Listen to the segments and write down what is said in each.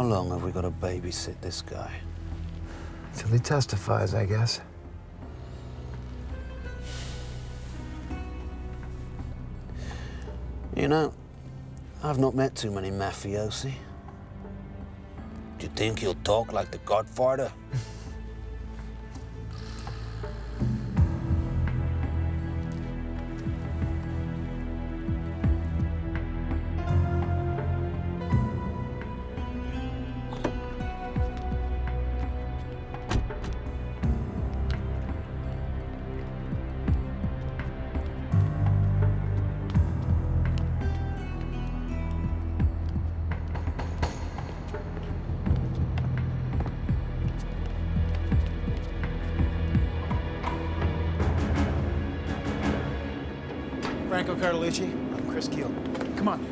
How long have we got to babysit this guy? Till he testifies, I guess. You know, I've not met too many mafiosi. Do you think he'll talk like the Godfather? Carducci, I'm Chris Keel. Come on.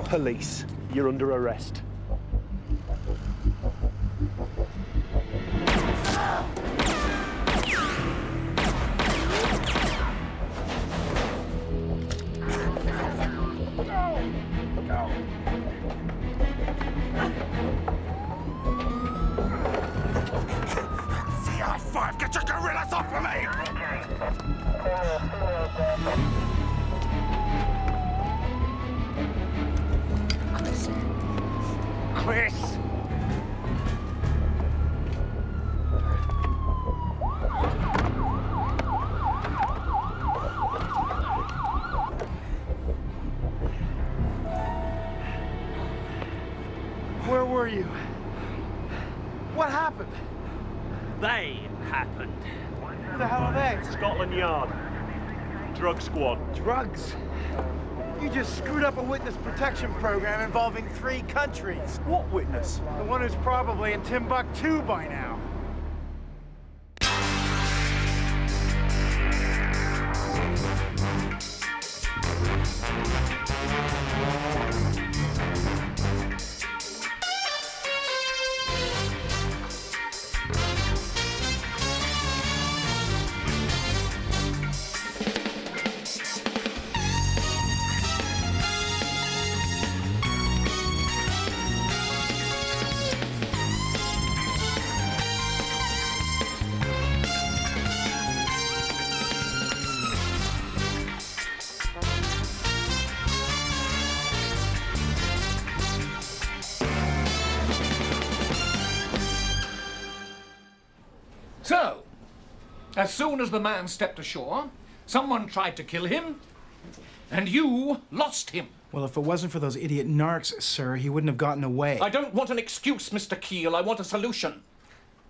Police, you're under arrest. CI5, get your gorillas off of me! Chris! Where were you? What happened? They happened. Who the hell are they? Scotland Yard. Drug squad. Drugs? You just screwed up a witness protection program involving 3 countries. What witness? The one who's probably in Timbuktu by now. So, as soon as the man stepped ashore, someone tried to kill him, and you lost him. Well, if it wasn't for those idiot narcs, sir, he wouldn't have gotten away. I don't want an excuse, Mr. Keel. I want a solution.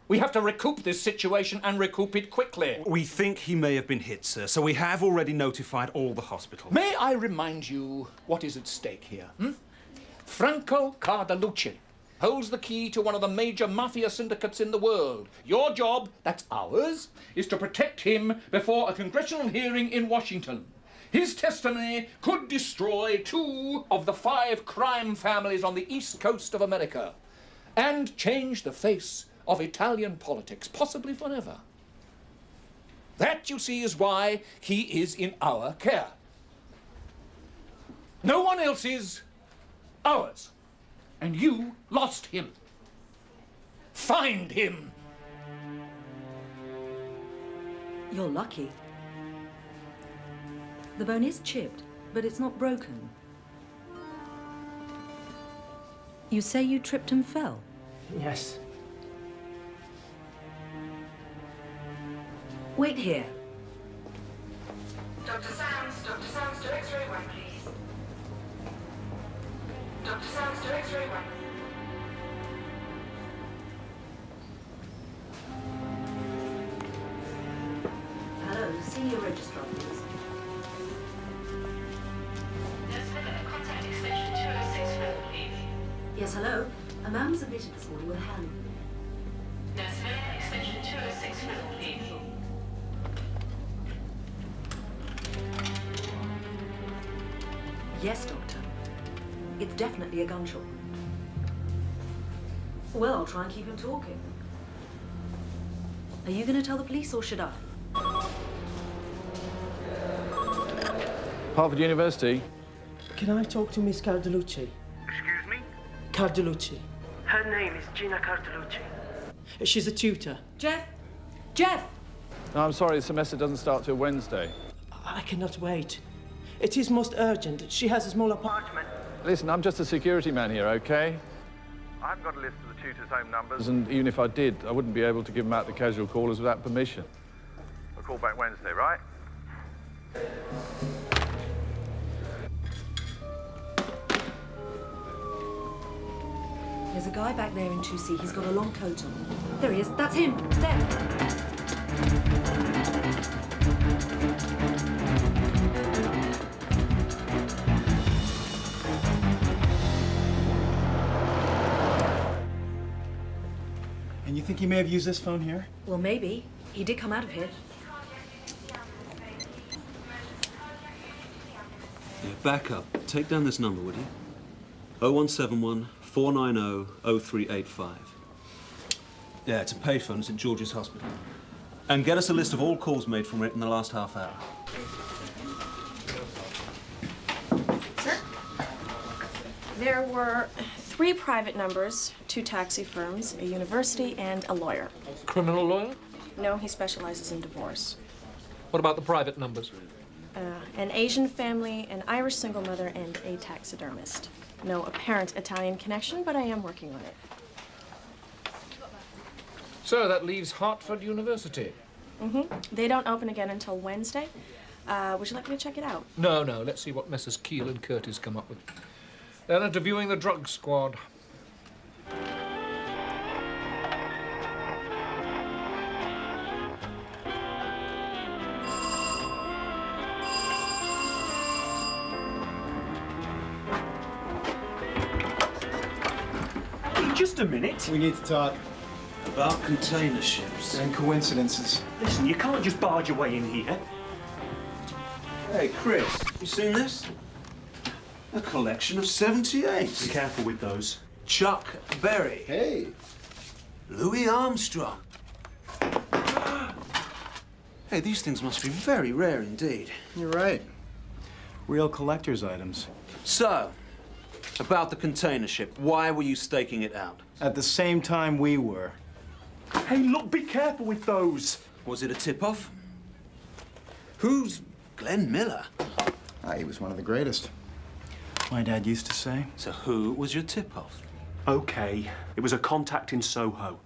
We have to recoup this situation and recoup it quickly. We think he may have been hit, sir, so we have already notified all the hospitals. May I remind you what is at stake here? Franco Carducci holds the key to one of the major mafia syndicates in the world. Your job, that's ours, is to protect him before a congressional hearing in Washington. His testimony could destroy 2 of the 5 crime families on the east coast of America and change the face of Italian politics, possibly forever. That, you see, is why he is in our care. No one else is ours. And you lost him. Find him. You're lucky. The bone is chipped, but it's not broken. You say you tripped and fell? Yes. Wait here. Dr. Sands to X-ray 1, please. Dr. Sands to X-ray 1. Hello, senior registrar, please. Contact extension 2064, please. Yes, hello. A man was admitted this morning with a hand. Extension 2064, please. Yes, Doctor. It's definitely a gunshot wound. Well, I'll try and keep him talking. Are you going to tell the police or should I? Harvard University. Can I talk to Miss Carducci? Excuse me? Carducci. Her name is Gina Carducci. She's a tutor. Jeff! Jeff! No, I'm sorry, the semester doesn't start till Wednesday. I cannot wait. It is most urgent. She has a small apartment. Listen, I'm just a security man here, okay? I haven't got a list of the tutor's home numbers. And even if I did, I wouldn't be able to give them out to casual callers without permission. I'll call back Wednesday, right? There's a guy back there in 2C. He's got a long coat on. There he is. That's him. There. And you think he may have used this phone here? Well, maybe. He did come out of here. Yeah, back up. Take down this number, would you? 0171 490 0385. Yeah, it's a payphone. It's at George's Hospital. And get us a list of all calls made from it in the last half hour. Sir? There were 3 private numbers, 2 taxi firms, a university, and a lawyer. Criminal lawyer? No, he specializes in divorce. What about the private numbers? An Asian family, an Irish single mother, and a taxidermist. No apparent Italian connection, but I am working on it. So that leaves Hartford University. They don't open again until Wednesday. Would you like me to check it out? No, let's see what Messrs. Keel and Curtis come up with. They're interviewing the drug squad. Just a minute. We need to talk. About container ships. And coincidences. Listen, you can't just barge your way in here. Hey, Chris, you seen this? A collection of 78s. Be careful with those. Chuck Berry. Hey. Louis Armstrong. Hey, these things must be very rare indeed. You're right. Real collector's items. So, about the container ship, why were you staking it out? At the same time we were. Hey, look, be careful with those. Was it a tip-off? Who's Glenn Miller? He was one of the greatest. My dad used to say. So who was your tip-off? Okay, it was a contact in Soho.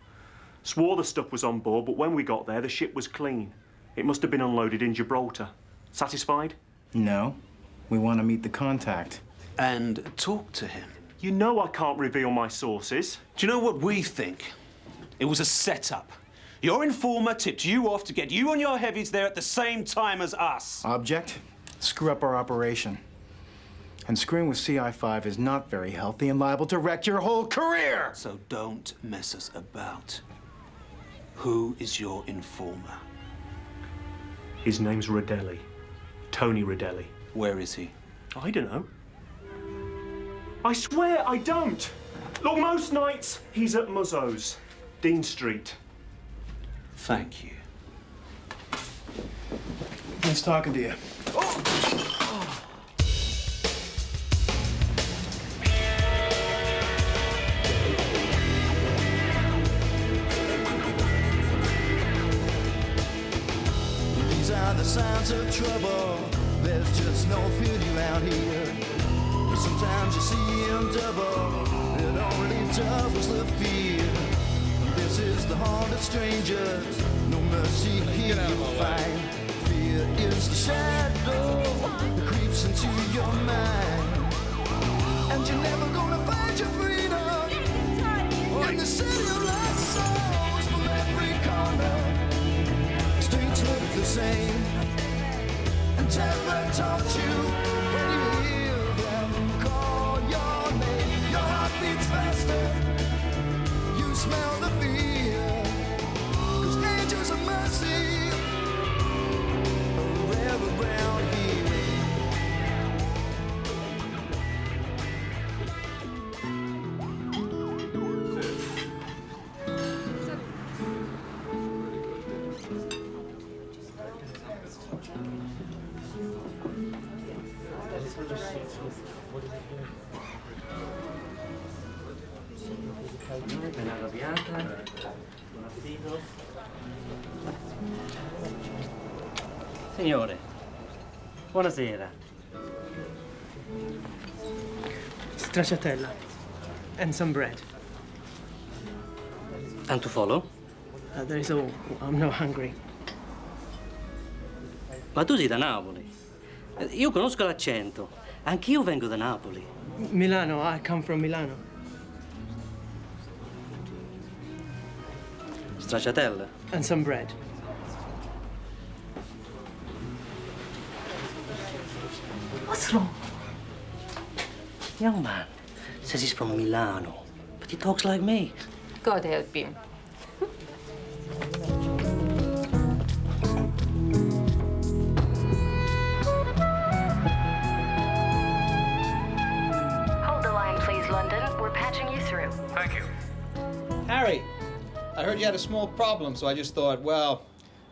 Swore the stuff was on board, but when we got there, the ship was clean. It must have been unloaded in Gibraltar. Satisfied? No. We want to meet the contact. And talk to him. You know I can't reveal my sources. Do you know what we think? It was a setup. Your informer tipped you off to get you and your heavies there at the same time as us. Object? Screw up our operation. And screwing with Sci-Fi is not very healthy and liable to wreck your whole career! So don't mess us about. Who is your informer? His name's Relli. Tony Relli. Where is he? I don't know. I swear I don't. Look, most nights he's at Muzzo's, Dean Street. Thank you. Nice talking to you. These are the signs of trouble. There's just no pity around here. But sometimes you see him double. It only doubles the fear. This is the haunt of strangers. No mercy here you'll find. Fear is the shadow that creeps into your mind. And you're never gonna find your freedom in the city of lost souls from every corner. Streets look the same. And terror taught you when you hear them call your name. Your heart beats faster. You smell the fear. 'Cause angels of mercy are rare around here. Signore, buonasera. Stracciatella. And some bread. And to follow? That is all. I'm not hungry. Ma tu sei da Napoli. Io conosco l'accento. Anch'io vengo da Napoli. Milano. I come from Milano. Stracciatella. And some bread. What's wrong? Young man says he's from Milano, but he talks like me. God help him. Hold the line, please, London. We're patching you through. Thank you. Harry, I heard you had a small problem, so I just thought, well,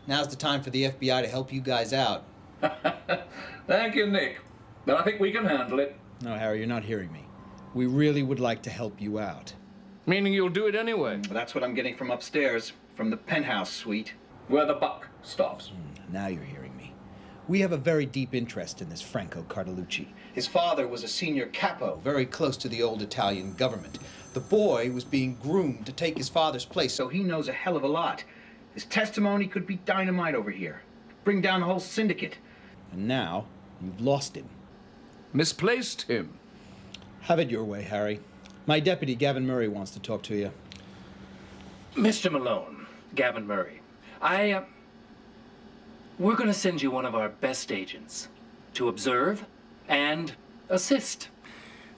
now's the time for the FBI to help you guys out. Thank you, Nick. But I think we can handle it. No, Harry, you're not hearing me. We really would like to help you out. Meaning you'll do it anyway? Well, that's what I'm getting from upstairs, from the penthouse suite. Where the buck stops. Now you're hearing me. We have a very deep interest in this Franco Carducci. His father was a senior capo, very close to the old Italian government. The boy was being groomed to take his father's place, so he knows a hell of a lot. His testimony could be dynamite over here. Bring down the whole syndicate. And now, you've lost him. Misplaced him. Have it your way, Harry. My deputy, Gavin Murray, wants to talk to you. Mr. Malone, Gavin Murray, we're going to send you one of our best agents to observe and assist.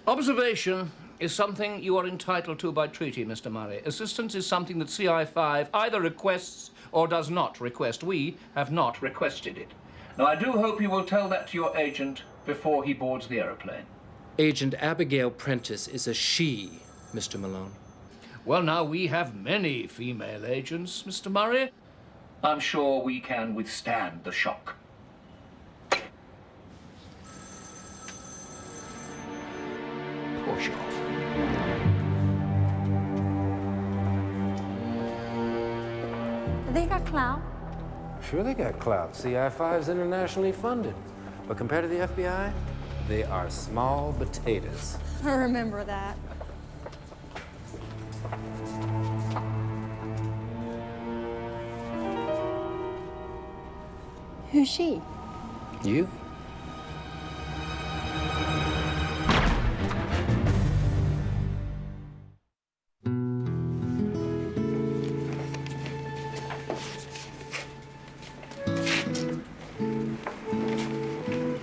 Observation is something you are entitled to by treaty, Mr. Murray. Assistance is something that CI5 either requests or does not request. We have not requested it. Now, I do hope you will tell that to your agent before he boards the aeroplane. Agent Abigail Prentice is a she, Mr. Malone. Well, now, we have many female agents, Mr. Murray. I'm sure we can withstand the shock. Push off. They got clout. Sure they got clout. CI5 is internationally funded. But compared to the FBI, they are small potatoes. I remember that. Who's she? You?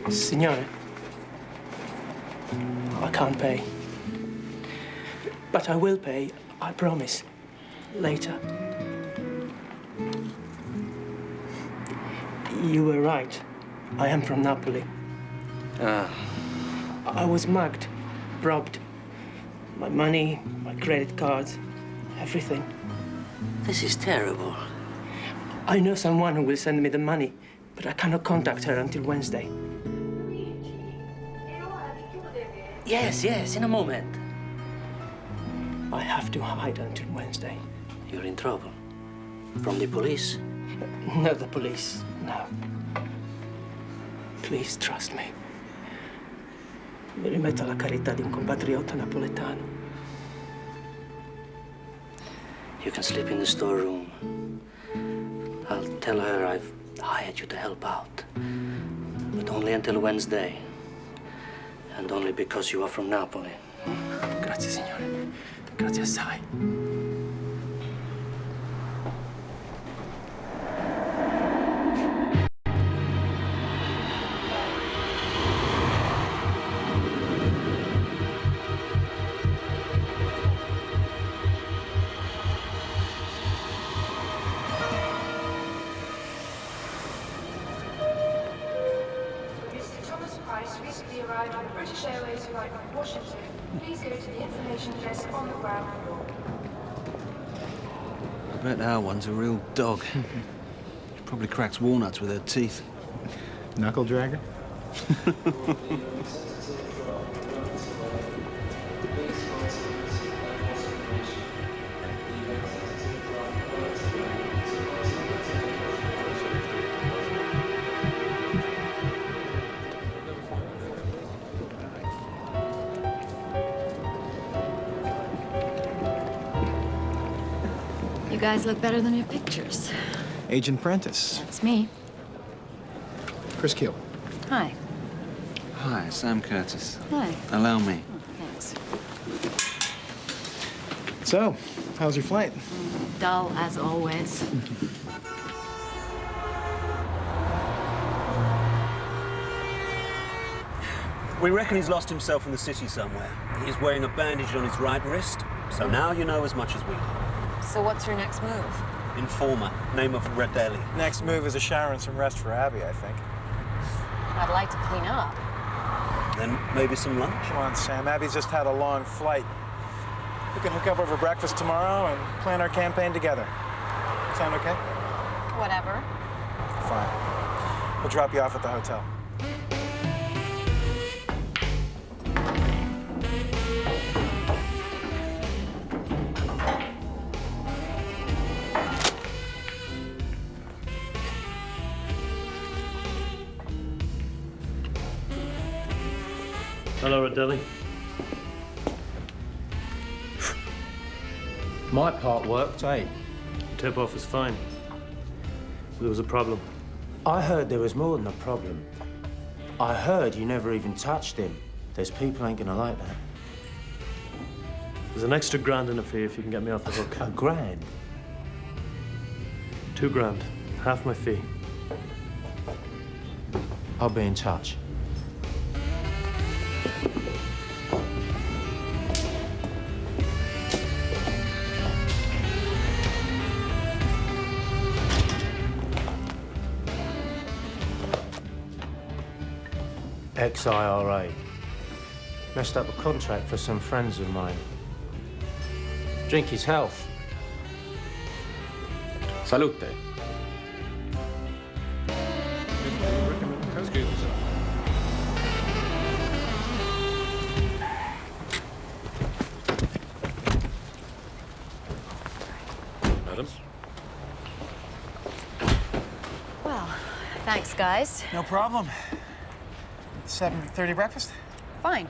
Signore, I can't pay. But I will pay, I promise. Later. You were right. I am from Napoli. I was mugged, robbed. My money, my credit cards, everything. This is terrible. I know someone who will send me the money, but I cannot contact her until Wednesday. Yes, in a moment. I have to hide until Wednesday. You're in trouble. From the police? Not the police, no. Please trust me. Mi rimetto alla carità di un compatriota napoletano. You can sleep in the storeroom. I'll tell her I've hired you to help out. But only until Wednesday. And only because you are from Napoli. Grazie, signore. Grazie assai. Arrived on British Airways flight from Washington. Please go to the information desk on the ground floor. I bet our one's a real dog. She probably cracks walnuts with her teeth. Knuckle dragger? You guys look better than your pictures. Agent Prentice. That's me. Chris Keel. Hi. Hi, Sam Curtis. Hi. Allow me. Thanks. So, how's your flight? Dull as always. We reckon he's lost himself in the city somewhere. He's wearing a bandage on his right wrist, so now you know as much as we do. So what's your next move? Informer, name of Relli. Next move is a shower and some rest for Abby, I think. I'd like to clean up. Then maybe some lunch? Come on, Sam. Abby's just had a long flight. We can hook up over breakfast tomorrow and plan our campaign together. Sound okay? Whatever. Fine. We'll drop you off at the hotel. Hello, Relli. My part worked, eh? Tip-off was fine. There was a problem. I heard there was more than a problem. I heard you never even touched him. Those people ain't gonna like that. There's an extra grand in a fee if you can get me off the hook. A grand? 2 grand. Half my fee. I'll be in touch. Ex-IRA. Messed up a contract for some friends of mine. Drink his health. Salute. Madam? Well, thanks, guys. No problem. 7:30 breakfast? Fine.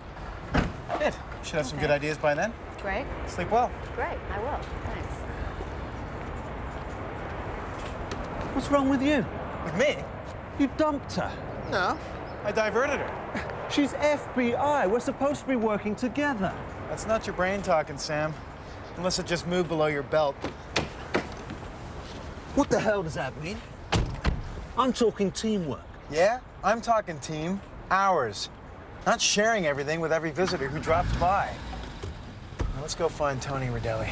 Good. Should have some good ideas by then. Great. Sleep well. Great, I will. Thanks. What's wrong with you? With me? You dumped her. No. I diverted her. She's FBI. We're supposed to be working together. That's not your brain talking, Sam. Unless it just moved below your belt. What the hell does that mean? I'm talking teamwork. Yeah? I'm talking team. Ours. Not sharing everything with every visitor who drops by. Now let's go find Tony Relli.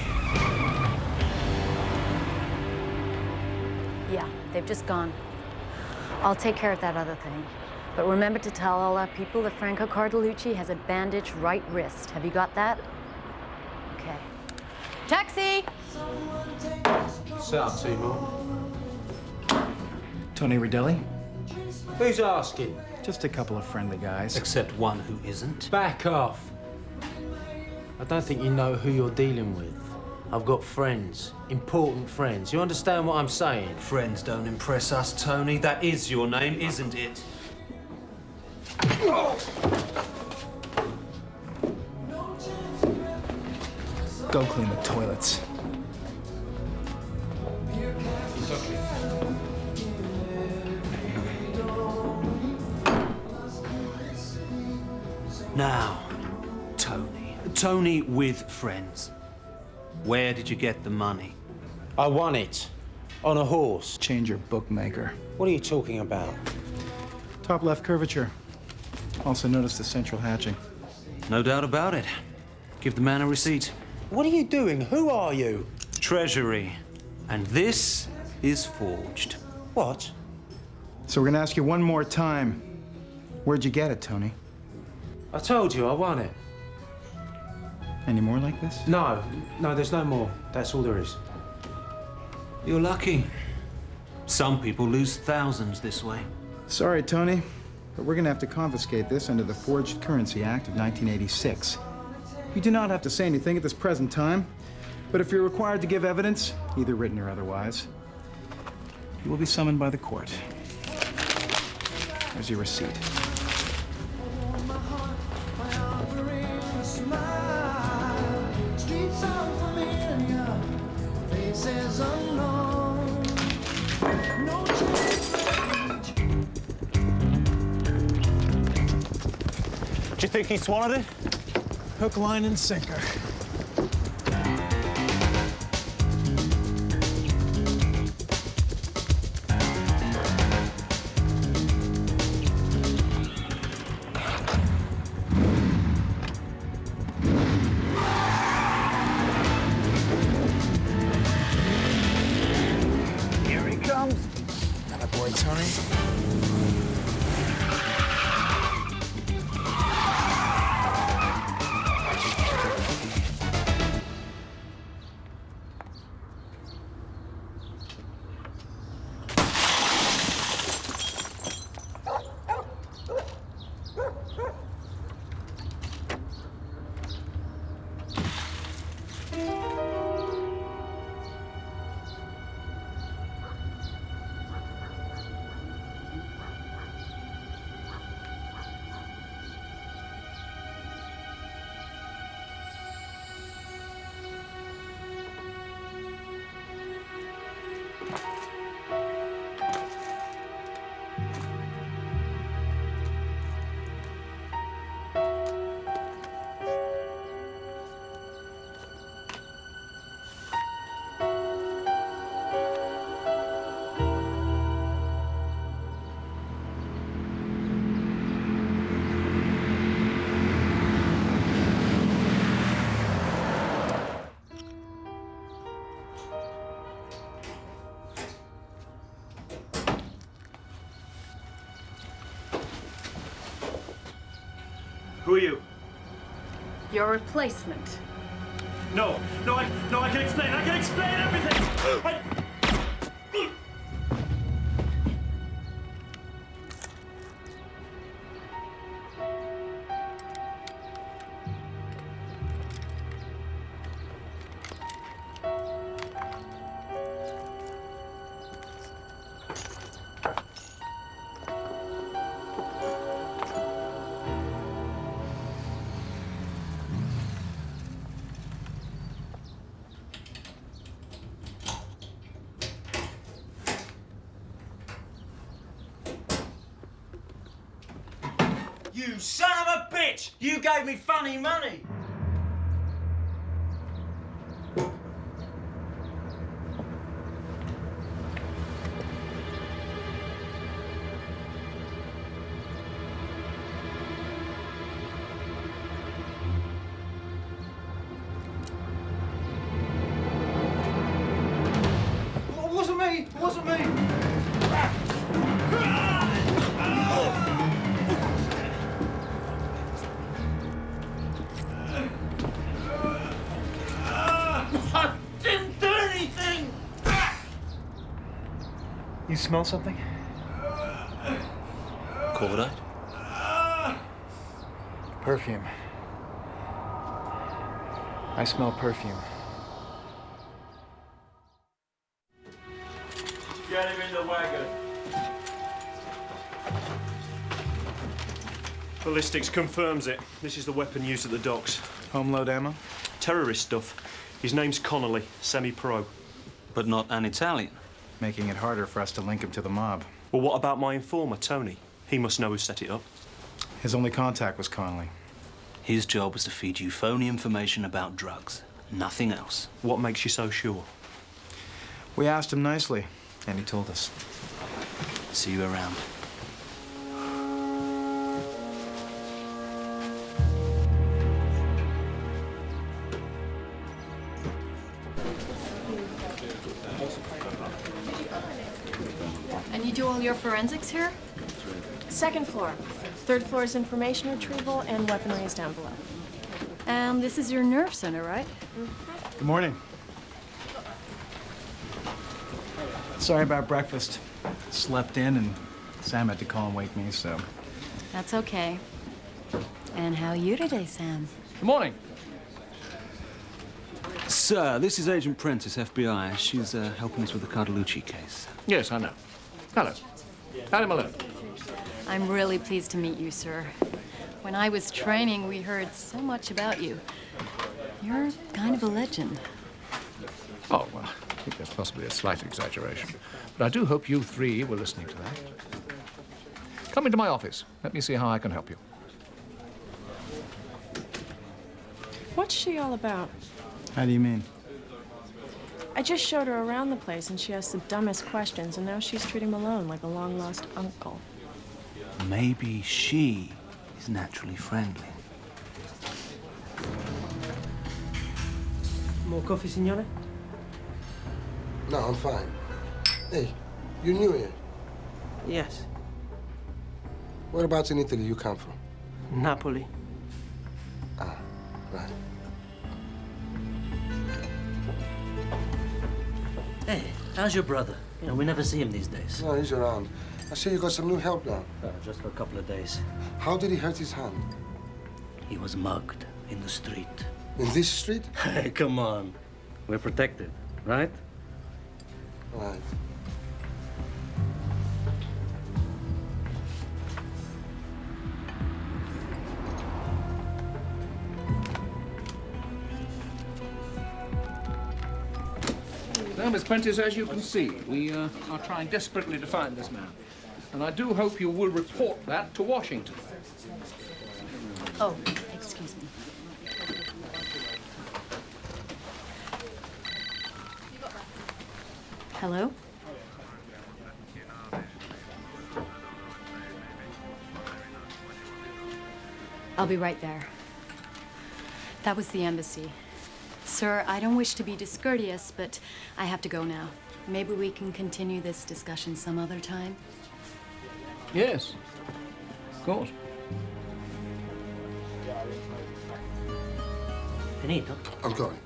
Yeah, they've just gone. I'll take care of that other thing. But remember to tell all our people that Franco Carducci has a bandaged right wrist. Have you got that? Okay. Taxi! Set up, Seymour. Tony Relli? Who's asking? Just a couple of friendly guys. Except one who isn't. Back off. I don't think you know who you're dealing with. I've got friends, important friends. You understand what I'm saying? Friends don't impress us, Tony. That is your name, isn't it? Go clean the toilets. Now, Tony. Tony with friends. Where did you get the money? I won it. On a horse. Change your bookmaker. What are you talking about? Top left curvature. Also notice the central hatching. No doubt about it. Give the man a receipt. What are you doing? Who are you? Treasury. And this is forged. What? So we're gonna ask you one more time. Where'd you get it, Tony? I told you I won it. Any more like this? No, there's no more. That's all there is. You're lucky. Some people lose thousands this way. Sorry, Tony, but we're gonna have to confiscate this under the Forged Currency Act of 1986. You do not have to say anything at this present time, but if you're required to give evidence, either written or otherwise, you will be summoned by the court. There's your receipt. Streets are familiar, faces are you think he swallowed it? Hook, line, and sinker. Here he comes. Atta boy, Tony. Who are you? Your replacement. No, I can explain. I can explain everything. You son of a bitch! You gave me funny money! It wasn't me! It wasn't me! You smell something? Cordite? Perfume. I smell perfume. Get him in the wagon. Ballistics confirms it. This is the weapon used at the docks. Home load ammo? Terrorist stuff. His name's Connolly, semi-pro. But not an Italian. Making it harder for us to link him to the mob. Well, what about my informer, Tony? He must know who set it up. His only contact was Connolly. His job was to feed you phony information about drugs. Nothing else. What makes you so sure? We asked him nicely, and he told us. See you around. And you do all your forensics here? Second floor. Third floor is information retrieval, and weaponry is down below. And this is your nerve center, right? Good morning. Sorry about breakfast. Slept in, and Sam had to call and wake me, so... That's okay. And how are you today, Sam? Good morning. Sir, this is Agent Prentice, FBI. She's helping us with the Carducci case. Yes, I know. Hello. Have him alone. I'm really pleased to meet you, sir. When I was training, we heard so much about you. You're kind of a legend. Oh, well, I think that's possibly a slight exaggeration. But I do hope you three were listening to that. Come into my office. Let me see how I can help you. What's she all about? How do you mean? I just showed her around the place and she asked the dumbest questions, and now she's treating Malone like a long-lost uncle. Maybe she is naturally friendly. More coffee, signore? No, I'm fine. Hey, you're new here. Yes. Whereabouts in Italy you come from? Napoli. Ah, right. Hey, how's your brother? You know, we never see him these days. No, he's around. I see you got some new help now. Just for a couple of days. How did he hurt his hand? He was mugged in the street. In this street? Hey, come on. We're protected, right? Right. Well, Miss Prentice, as you can see, we are trying desperately to find this man. And I do hope you will report that to Washington. Oh, excuse me. Hello? I'll be right there. That was the embassy. Sir, I don't wish to be discourteous, but I have to go now. Maybe we can continue this discussion some other time? Yes, of course. Finito? I'm going.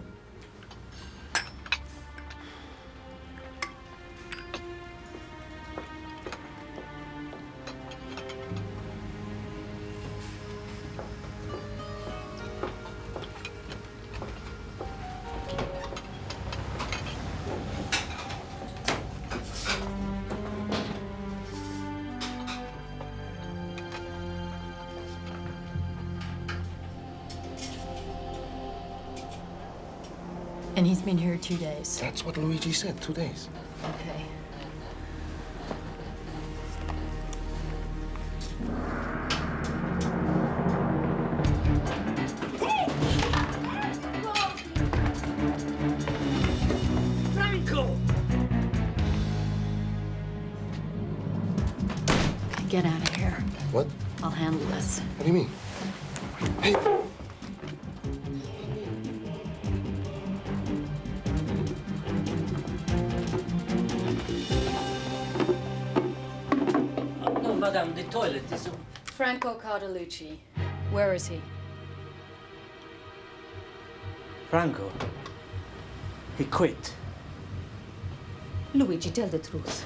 And he's been here 2 days. That's what Luigi said, 2 days. Okay. Franco! Get out of here. What? I'll handle this. What do you mean? Hey! No, madame, the toilet is... Franco Carducci. Where is he? Franco. He quit. Luigi, tell the truth.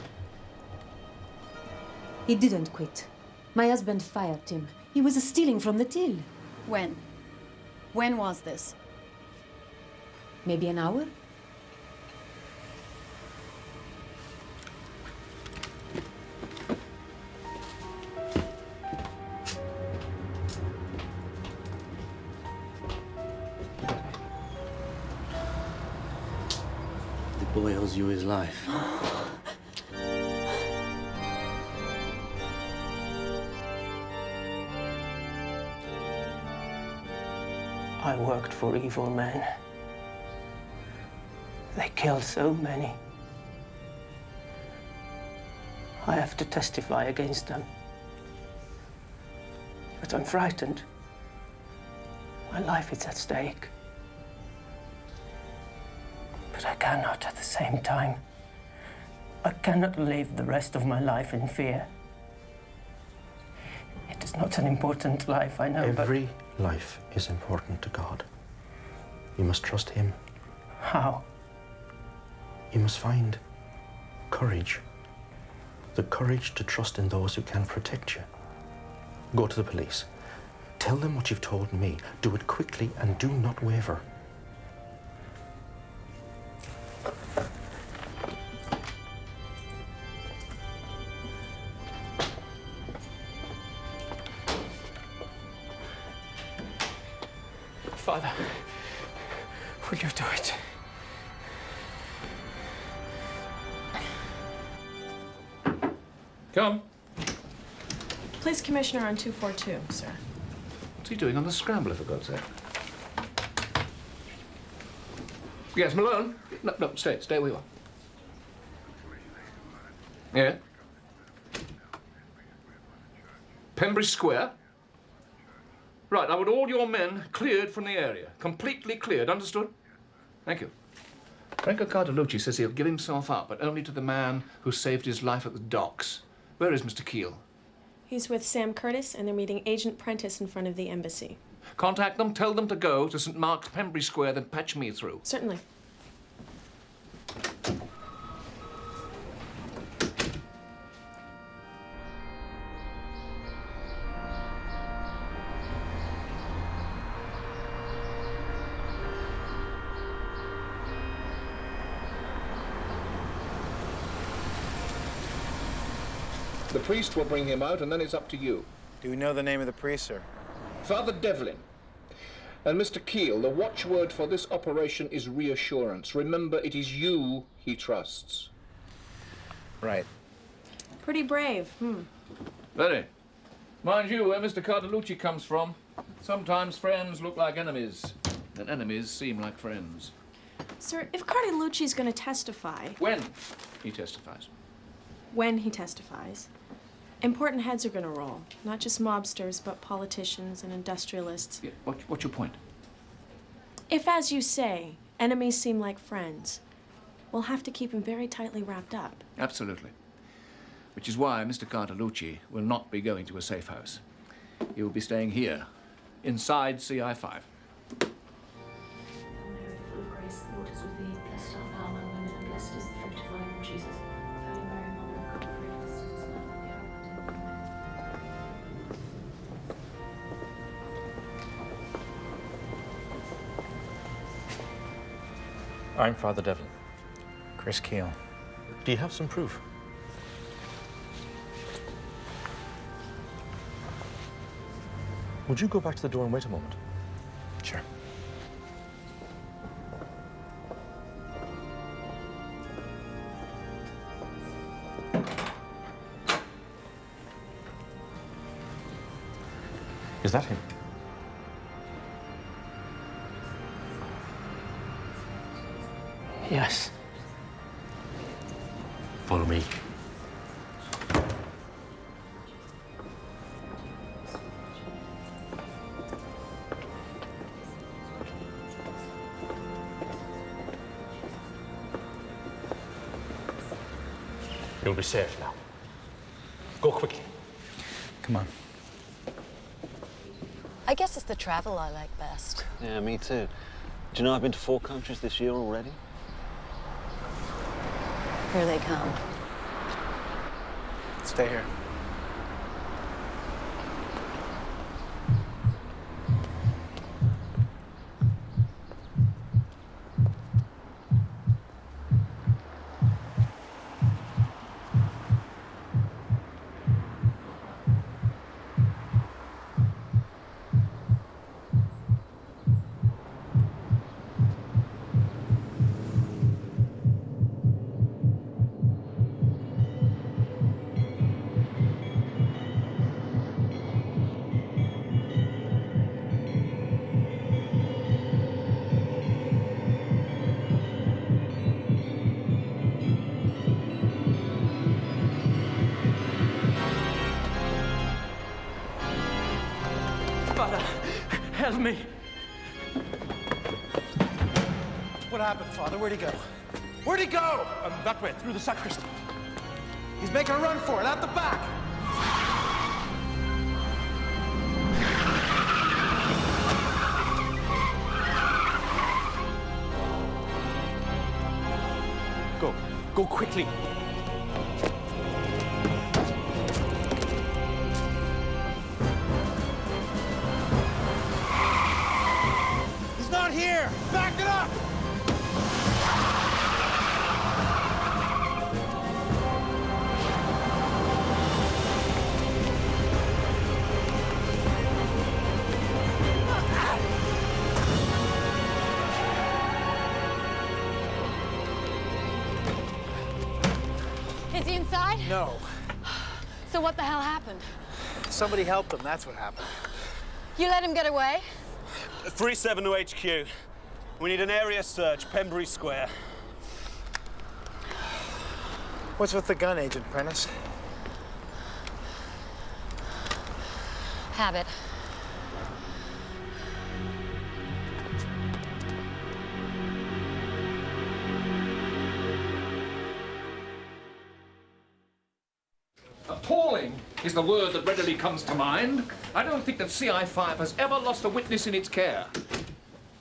He didn't quit. My husband fired him. He was stealing from the till. When? When was this? Maybe an hour? The boy owes you his life. I worked for evil men. They killed so many. I have to testify against them. But I'm frightened. My life is at stake. But I cannot at the same time. I cannot live the rest of my life in fear. It is not an important life, I know, but... Every life is important to God. You must trust Him. How? You must find courage. The courage to trust in those who can protect you. Go to the police. Tell them what you've told me. Do it quickly and do not waver. Father, will you do it? Come. Police Commissioner on 242, sir. What's he doing on the scrambler, for God's sake? Yes, Malone? No, stay where you are. Yeah? Pembury Square? Right, I want all your men cleared from the area. Completely cleared, understood? Thank you. Franco Carducci says he'll give himself up, but only to the man who saved his life at the docks. Where is Mr. Keel? He's with Sam Curtis, and they're meeting Agent Prentice in front of the embassy. Contact them, tell them to go to St. Mark's, Pembury Square, then patch me through. Certainly. The priest will bring him out, and then it's up to you. Do we know the name of the priest, sir? Father Devlin. And Mr. Keel, the watchword for this operation is reassurance. Remember, it is you he trusts. Right. Pretty brave, Very. Mind you, where Mr. Carducci comes from, sometimes friends look like enemies, and enemies seem like friends. Sir, if Carducci's going to testify... When he testifies. When he testifies. Important heads are going to roll. Not just mobsters, but politicians and industrialists. Yeah, what's your point? If, as you say, enemies seem like friends, we'll have to keep him very tightly wrapped up. Absolutely. Which is why Mr. Carducci will not be going to a safe house. He will be staying here, inside Ci-Fi. I'm Father Devlin. Chris Keel. Do you have some proof? Would you go back to the door and wait a moment? Sure. Is that him? Yes. Follow me. You'll be safe now. Go quickly. Come on. I guess it's the travel I like best. Yeah, me too. Do you know I've been to 4 countries this year already? Here they come. Stay here. Help me. What happened, Father? Where'd he go? Where'd he go? That way, through the sacristy. He's making a run for it, out the back. Go. Go quickly. He's not here! Back it up! Is he inside? No. So what the hell happened? Somebody helped him, that's what happened. You let him get away? 37 to HQ. We need an area search, Pembury Square. What's with the gun, Agent Prentice? Habit. Appalling is the word that readily comes to mind. I don't think that CI5 has ever lost a witness in its care.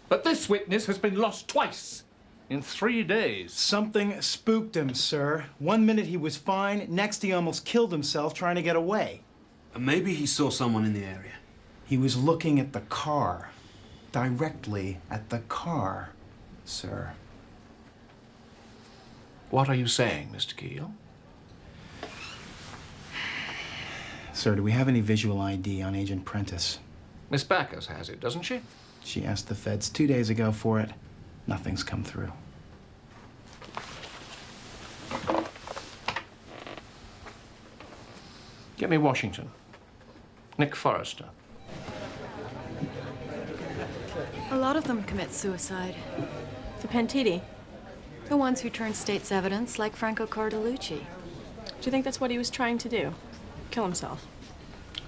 But this witness has been lost twice in 3 days. Something spooked him, sir. 1 minute he was fine, next he almost killed himself trying to get away. And maybe he saw someone in the area. He was looking at the car. Directly at the car, sir. What are you saying, Mr. Keel? Sir, do we have any visual ID on Agent Prentice? Miss Backus has it, doesn't she? She asked the feds 2 days ago for it. Nothing's come through. Get me Washington. Nick Forrester. A lot of them commit suicide. The Pentiti. The ones who turn state's evidence, like Franco Carducci. Do you think that's what he was trying to do? Kill himself?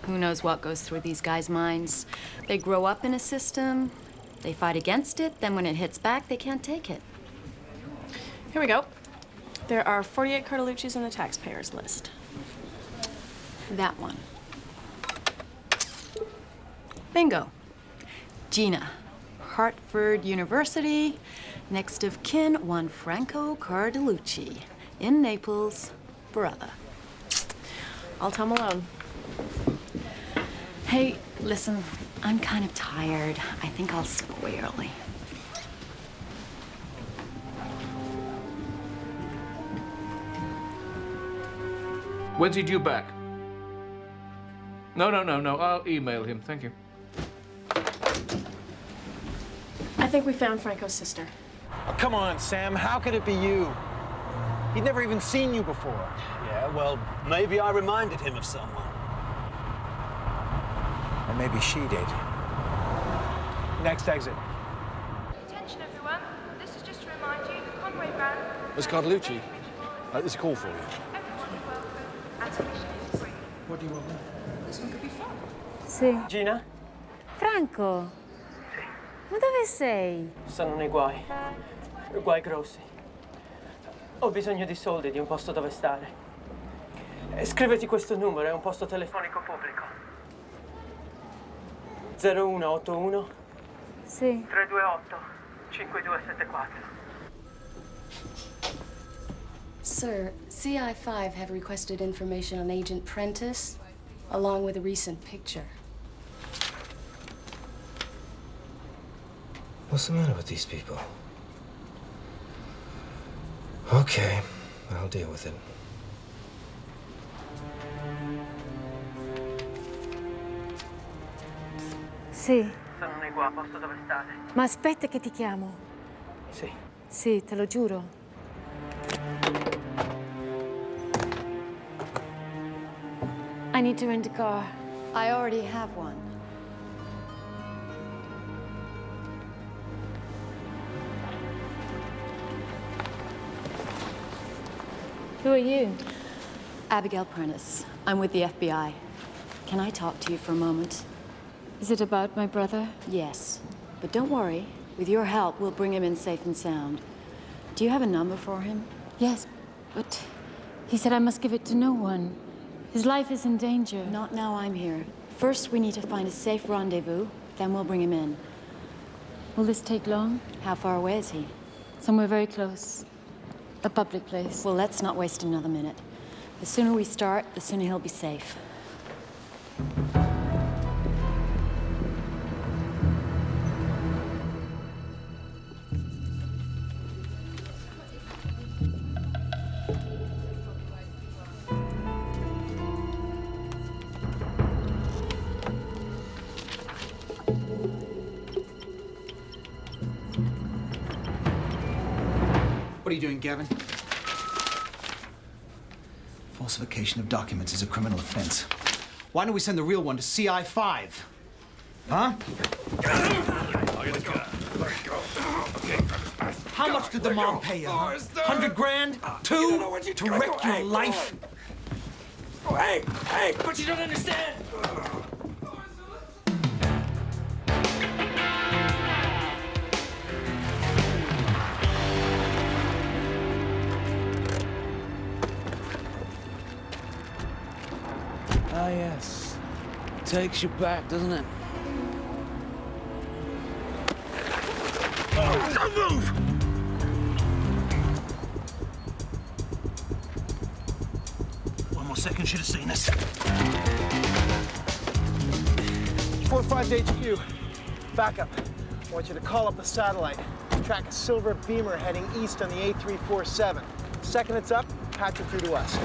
Who knows what goes through these guys' minds? They grow up in a system, they fight against it, then when it hits back, they can't take it. Here we go. There are 48 Carduccis on the taxpayers list. That one. Bingo. Gina. Hartford University. Next of kin, one Franco Carducci. In Naples, brother. I'll tell Malone. Hey, listen, I'm kind of tired. I think I'll slip away early. When's he due back? No. I'll email him. Thank you. I think we found Franco's sister. Oh, come on, Sam. How could it be you? He'd never even seen you before. Yeah, well, maybe I reminded him of someone. Or maybe she did. Next exit. Attention everyone, this is just to remind you the Conway van... Miss Carducci, there's a call for you. What do you want? This one could be fun. Sì. Gina? Franco? Sì. Ma dove sei? Sono nei guai. Guai grossi. Ho bisogno di soldi, di un posto dove stare. Scriviti questo numero, è un posto telefonico pubblico. 0181 Sì. 328 5274. Sir, CI5 have requested information on Agent Prentice, along with a recent picture. What's the matter with these people? Okay, I'll deal with it. Sì. Sono nei guai, posto dove stare. Ma aspetta che ti chiamo. Sì. Sì, te lo giuro. I need to rent a car. I already have one. Who are you? Abigail Prentice. I'm with the FBI. Can I talk to you for a moment? Is it about my brother? Yes. But don't worry. With your help, we'll bring him in safe and sound. Do you have a number for him? Yes, but he said I must give it to no one. His life is in danger. Not now I'm here. First, we need to find a safe rendezvous, then we'll bring him in. Will this take long? How far away is he? Somewhere very close. A public place. Well, let's not waste another minute. The sooner we start, the sooner he'll be safe. What are you doing, Gavin? Falsification of documents is a criminal offense. Why don't we send the real one to CI5? Huh? How much did the mob pay you? 100 grand? 2? To wreck your life? Oh, hey! But you don't understand! Ah, yes. Takes you back, doesn't it? Don't move! One more second, should have seen us. 4-5 to HQ. Backup. I want you to call up the satellite. Track a silver beamer heading east on the A347. Second it's up, patch it through to us.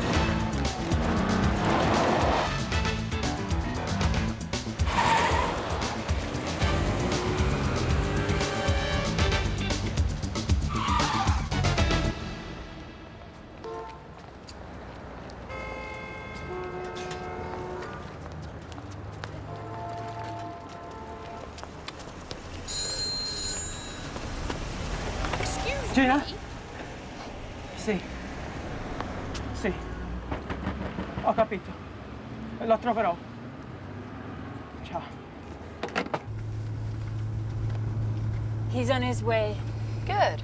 Gina? Sì. Sì. Ho capito. Lo troverò. Ciao. He's on his way. Good.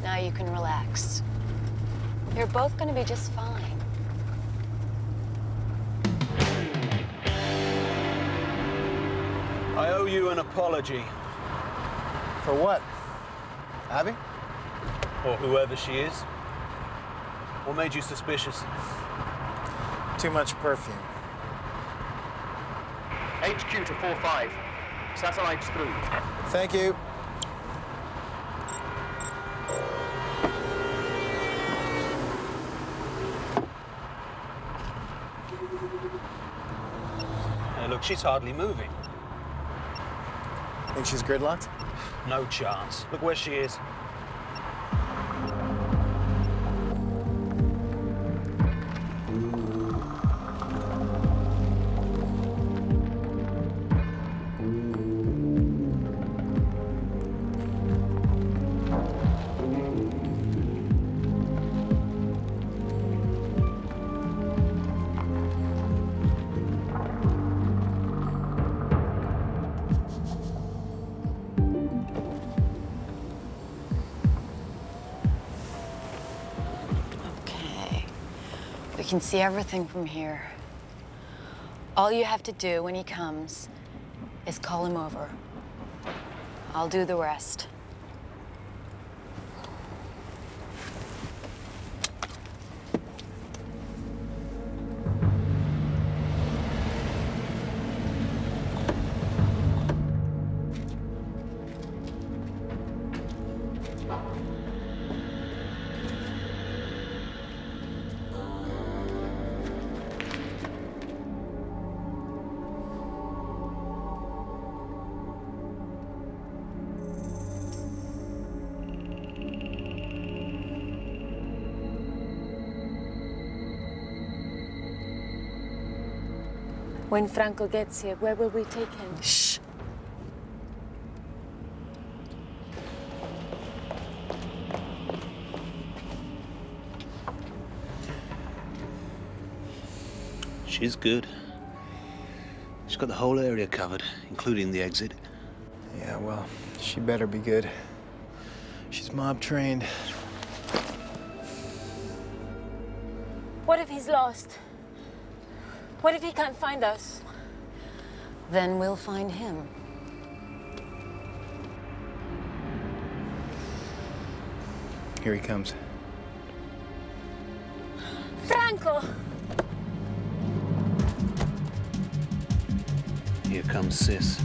Now you can relax. You're both gonna be just fine. I owe you an apology. For what? Abby? Or whoever she is. What made you suspicious? Too much perfume. HQ to 4-5. Satellites through. Thank you. Hey, look, she's hardly moving. Think she's gridlocked? No chance. Look where she is. We can see everything from here. All you have to do when he comes is call him over. I'll do the rest. When Franco gets here, where will we take him? Shh. She's good. She's got the whole area covered, including the exit. Yeah, well, she better be good. She's mob trained. What if he's lost? What if he can't find us? Then we'll find him. Here he comes. Franco! Here comes Sis.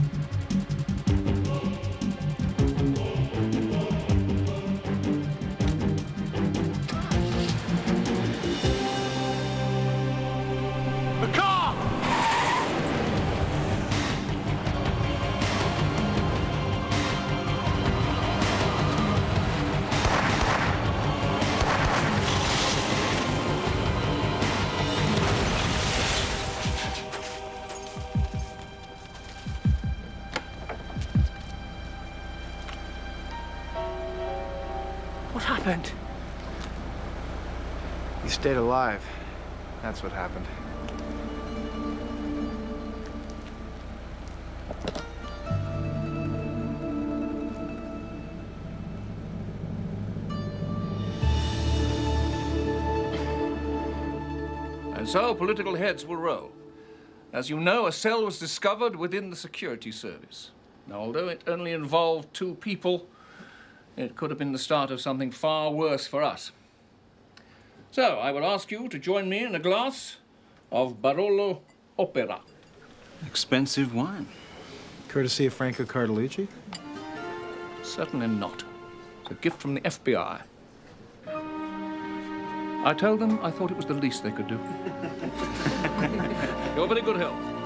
The car! What happened? You stayed alive. That's what happened. And so political heads will roll. As you know, a cell was discovered within the security service. Now, although it only involved 2 people, it could have been the start of something far worse for us. So, I would ask you to join me in a glass of Barolo Opera. Expensive wine. Courtesy of Franco Carducci? Certainly not. It's a gift from the FBI. I told them I thought it was the least they could do. You're very good health.